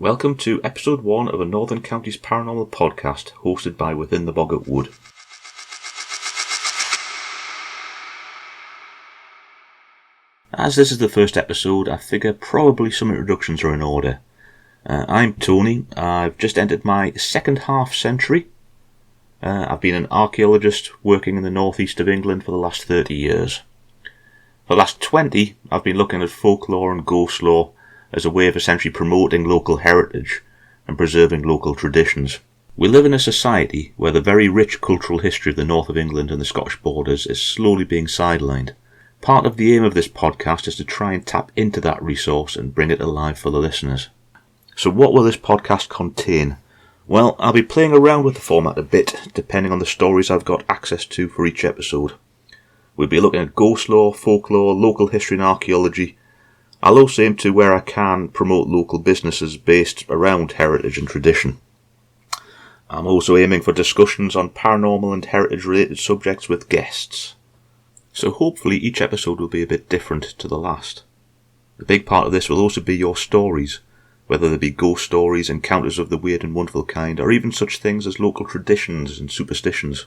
Welcome to episode 1 of a Northern Counties Paranormal podcast hosted by Within the Boggart Wood. As this is the first episode, I figure probably some introductions are in order. I'm Tony. I've just entered my second half century. I've been an archaeologist working in the northeast of England for the last 30 years. For the last 20, I've been looking at folklore and ghost lore as a way of essentially promoting local heritage and preserving local traditions. We live in a society where the very rich cultural history of the north of England and the Scottish borders is slowly being sidelined. Part of the aim of this podcast is to try and tap into that resource and bring it alive for the listeners. So what will this podcast contain? Well, I'll be playing around with the format a bit, depending on the stories I've got access to for each episode. We'll be looking at ghost lore, folklore, local history and archaeology. I'll also aim to, where I can, promote local businesses based around heritage and tradition. I'm also aiming for discussions on paranormal and heritage-related subjects with guests. So hopefully each episode will be a bit different to the last. A big part of this will also be your stories, whether they be ghost stories, encounters of the weird and wonderful kind, or even such things as local traditions and superstitions.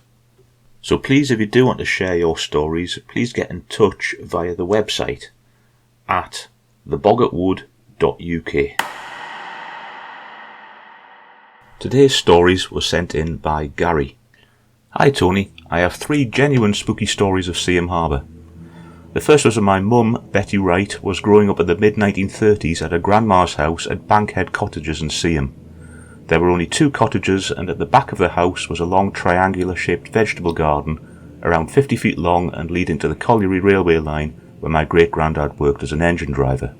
So please, if you do want to share your stories, please get in touch via the website at theboggartwood.uk. Today's stories were sent in by Gary. Hi Tony, I have 3 genuine spooky stories of Seaham Harbour. The first was when my mum, Betty Wright, was growing up in the mid-1930s at her grandma's house at Bankhead Cottages in Seaham. There were only 2 cottages, and at the back of the house was a long triangular-shaped vegetable garden, around 50 feet long and leading to the colliery railway line where my great-granddad worked as an engine driver.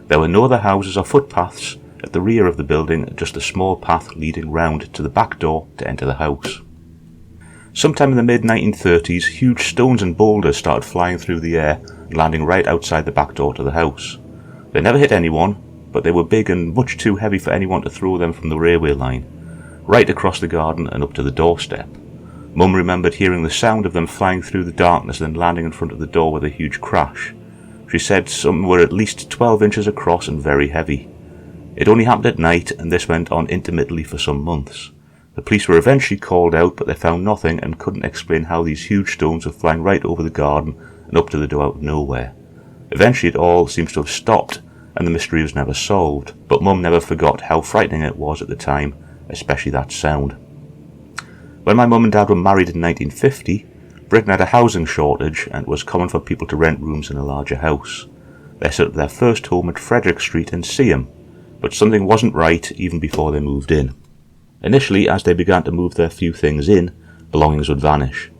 There were no other houses or footpaths at the rear of the building, just a small path leading round to the back door to enter the house. Sometime in the mid-1930s, huge stones and boulders started flying through the air and landing right outside the back door to the house. They never hit anyone, but they were big and much too heavy for anyone to throw them from the railway line, right across the garden and up to the doorstep. Mum remembered hearing the sound of them flying through the darkness and then landing in front of the door with a huge crash. She said some were at least 12 inches across and very heavy. It only happened at night, and this went on intermittently for some months. The police were eventually called out, but they found nothing and couldn't explain how these huge stones were flying right over the garden and up to the door out of nowhere. Eventually it all seems to have stopped, and the mystery was never solved, but Mum never forgot how frightening it was at the time, especially that sound. When my mum and dad were married in 1950, Britain had a housing shortage and it was common for people to rent rooms in a larger house. They set up their first home at Frederick Street in Seaham, but something wasn't right even before they moved in. Initially, as they began to move their few things in, belongings would vanish.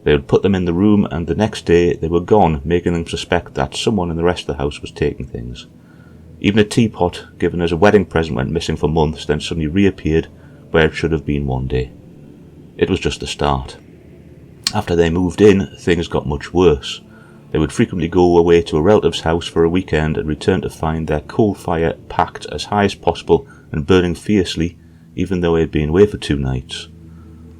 They would put them in the room and the next day they were gone, making them suspect that someone in the rest of the house was taking things. Even a teapot given as a wedding present went missing for months, then suddenly reappeared where it should have been one day. It was just the start. After they moved in, things got much worse. They would frequently go away to a relative's house for a weekend and return to find their coal fire packed as high as possible and burning fiercely, even though they had been away for 2 nights.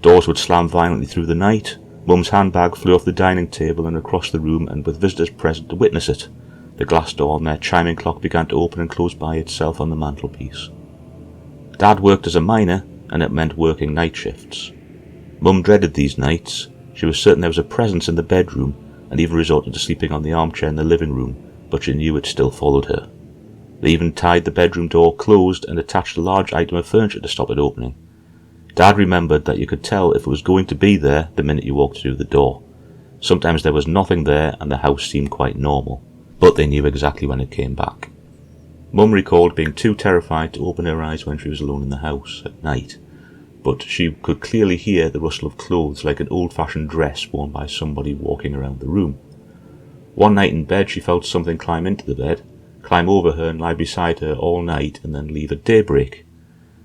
Doors would slam violently through the night. Mum's handbag flew off the dining table and across the room, and with visitors present to witness it, the glass door on their chiming clock began to open and close by itself on the mantelpiece. Dad worked as a miner, and it meant working night shifts. Mum dreaded these nights. She was certain there was a presence in the bedroom, and even resorted to sleeping on the armchair in the living room, but she knew it still followed her. They even tied the bedroom door closed and attached a large item of furniture to stop it opening. Dad remembered that you could tell if it was going to be there the minute you walked through the door. Sometimes there was nothing there and the house seemed quite normal, but they knew exactly when it came back. Mum recalled being too terrified to open her eyes when she was alone in the house at night, but she could clearly hear the rustle of clothes like an old-fashioned dress worn by somebody walking around the room. One night in bed she felt something climb into the bed, climb over her and lie beside her all night and then leave at daybreak.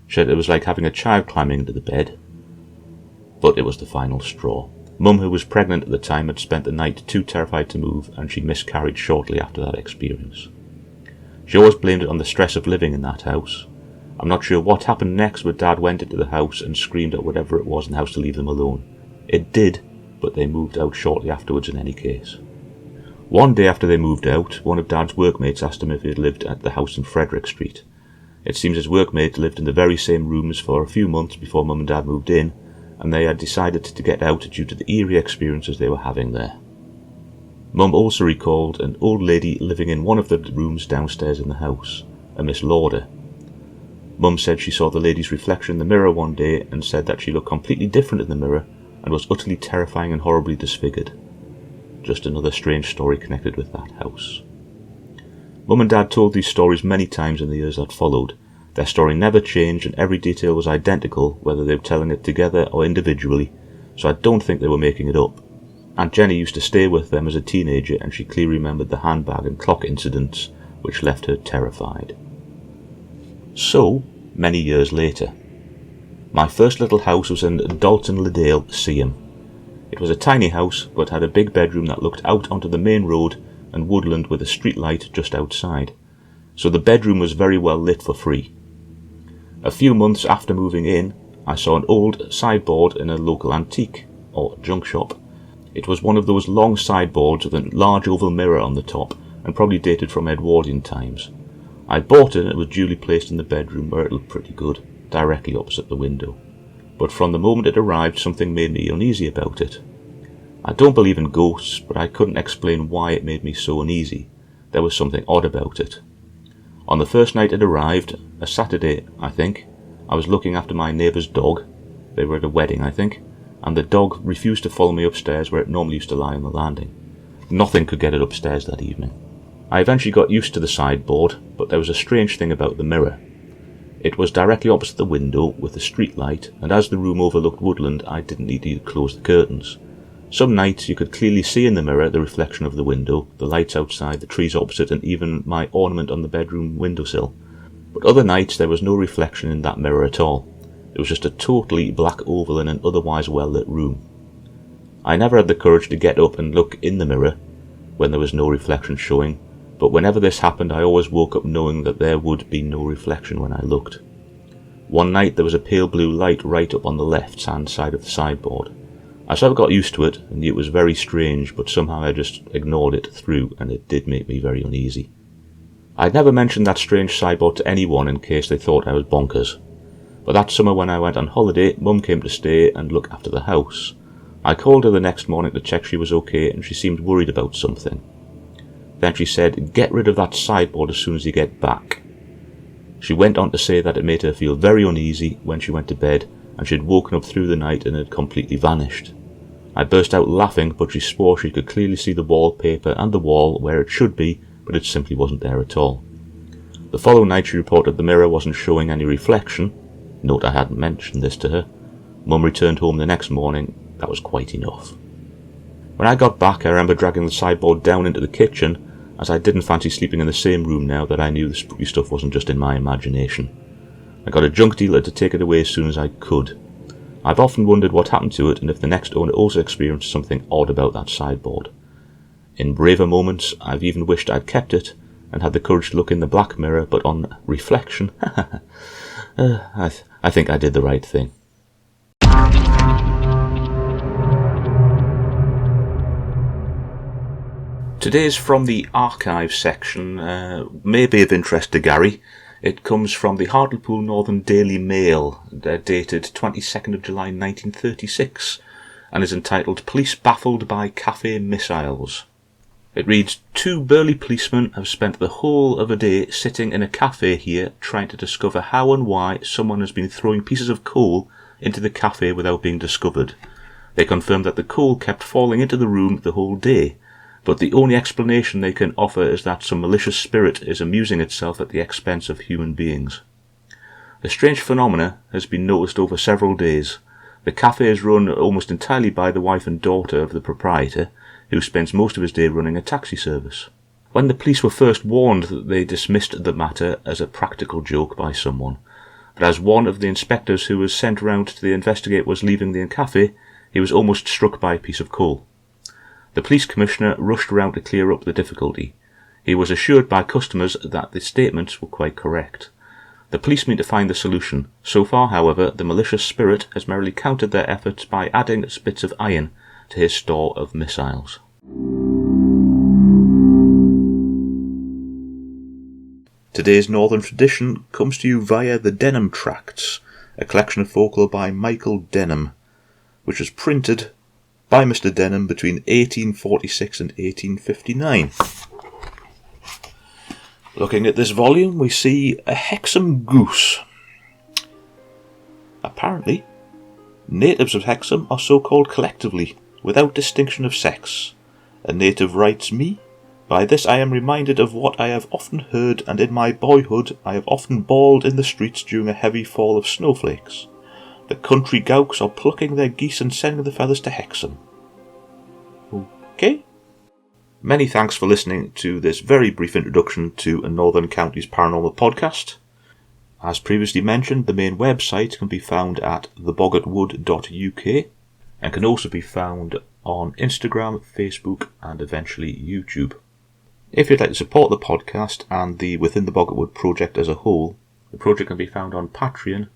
She said it was like having a child climbing into the bed, but it was the final straw. Mum, who was pregnant at the time, had spent the night too terrified to move, and she miscarried shortly after that experience. She always blamed it on the stress of living in that house. I'm not sure what happened next, but Dad went into the house and screamed at whatever it was in the house to leave them alone. It did, but they moved out shortly afterwards in any case. One day after they moved out, one of Dad's workmates asked him if he had lived at the house in Frederick Street. It seems his workmate lived in the very same rooms for a few months before Mum and Dad moved in, and they had decided to get out due to the eerie experiences they were having there. Mum also recalled an old lady living in one of the rooms downstairs in the house, a Miss Lauder. Mum said she saw the lady's reflection in the mirror one day and said that she looked completely different in the mirror and was utterly terrifying and horribly disfigured. Just another strange story connected with that house. Mum and Dad told these stories many times in the years that followed. Their story never changed and every detail was identical, whether they were telling it together or individually, so I don't think they were making it up. Aunt Jenny used to stay with them as a teenager and she clearly remembered the handbag and clock incidents, which left her terrified. So, many years later. My first little house was in Dalton-le-Dale, Seaham. It was a tiny house, but had a big bedroom that looked out onto the main road and woodland with a street light just outside, so the bedroom was very well lit for free. A few months after moving in, I saw an old sideboard in a local antique, or junk shop. It was one of those long sideboards with a large oval mirror on the top, and probably dated from Edwardian times. I bought it and it was duly placed in the bedroom where it looked pretty good, directly opposite the window. But from the moment it arrived, something made me uneasy about it. I don't believe in ghosts, but I couldn't explain why it made me so uneasy. There was something odd about it. On the first night it arrived, a Saturday, I think, I was looking after my neighbour's dog. They were at a wedding, I think, and the dog refused to follow me upstairs where it normally used to lie on the landing. Nothing could get it upstairs that evening. I eventually got used to the sideboard, but there was a strange thing about the mirror. It was directly opposite the window with a street light, and as the room overlooked woodland, I didn't need to close the curtains. Some nights you could clearly see in the mirror the reflection of the window, the lights outside, the trees opposite, and even my ornament on the bedroom windowsill. But other nights there was no reflection in that mirror at all. It was just a totally black oval in an otherwise well-lit room. I never had the courage to get up and look in the mirror when there was no reflection showing, but whenever this happened I always woke up knowing that there would be no reflection when I looked. One night there was a pale blue light right up on the left-hand side of the sideboard. I sort of got used to it and knew it was very strange, but somehow I just ignored it through, and it did make me very uneasy. I'd never mentioned that strange sideboard to anyone in case they thought I was bonkers. But that summer when I went on holiday, Mum came to stay and look after the house. I called her the next morning to check she was okay, and she seemed worried about something. Then she said, "Get rid of that sideboard as soon as you get back." She went on to say that it made her feel very uneasy when she went to bed, and she had woken up through the night and had completely vanished. I burst out laughing, but she swore she could clearly see the wallpaper and the wall where it should be, but it simply wasn't there at all. The following night she reported the mirror wasn't showing any reflection. Note I hadn't mentioned this to her. Mum returned home the next morning. That was quite enough. When I got back, I remember dragging the sideboard down into the kitchen, as I didn't fancy sleeping in the same room now that I knew the spooky stuff wasn't just in my imagination. I got a junk dealer to take it away as soon as I could. I've often wondered what happened to it and if the next owner also experienced something odd about that sideboard. In braver moments, I've even wished I'd kept it and had the courage to look in the black mirror, but on reflection, I think I did the right thing. Today's from the archive section, may be of interest to Gary. It comes from the Hartlepool Northern Daily Mail, dated 22nd of July 1936, and is entitled "Police Baffled by Cafe Missiles." It reads, "Two burly policemen have spent the whole of a day sitting in a cafe here trying to discover how and why someone has been throwing pieces of coal into the cafe without being discovered. They confirmed that the coal kept falling into the room the whole day, but the only explanation they can offer is that some malicious spirit is amusing itself at the expense of human beings. The strange phenomena has been noticed over several days. The cafe is run almost entirely by the wife and daughter of the proprietor, who spends most of his day running a taxi service. When the police were first warned, they dismissed the matter as a practical joke by someone, but as one of the inspectors who was sent round to investigate was leaving the cafe, he was almost struck by a piece of coal. The police commissioner rushed round to clear up the difficulty. He was assured by customers that the statements were quite correct. The police mean to find the solution. So far, however, the malicious spirit has merely countered their efforts by adding bits of iron to his store of missiles. Today's Northern Tradition comes to you via the Denham Tracts, a collection of folklore by Michael Denham, which was printed by Mr. Denham between 1846 and 1859. Looking at this volume, we see a Hexham Goose. Apparently, natives of Hexham are so called collectively, without distinction of sex. A native writes me, "By this I am reminded of what I have often heard, and in my boyhood I have often bawled in the streets during a heavy fall of snowflakes. The country gowks are plucking their geese and sending the feathers to Hexham." Okay. Many thanks for listening to this very brief introduction to a Northern Counties Paranormal podcast. As previously mentioned, the main website can be found at theboggartwood.uk and can also be found on Instagram, Facebook and eventually YouTube. If you'd like to support the podcast and the Within the Boggart Wood project as a whole, the project can be found on Patreon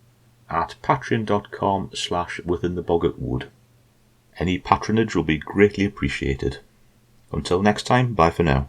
at patreon.com/withintheboggartwood. Any patronage will be greatly appreciated. Until next time, bye for now.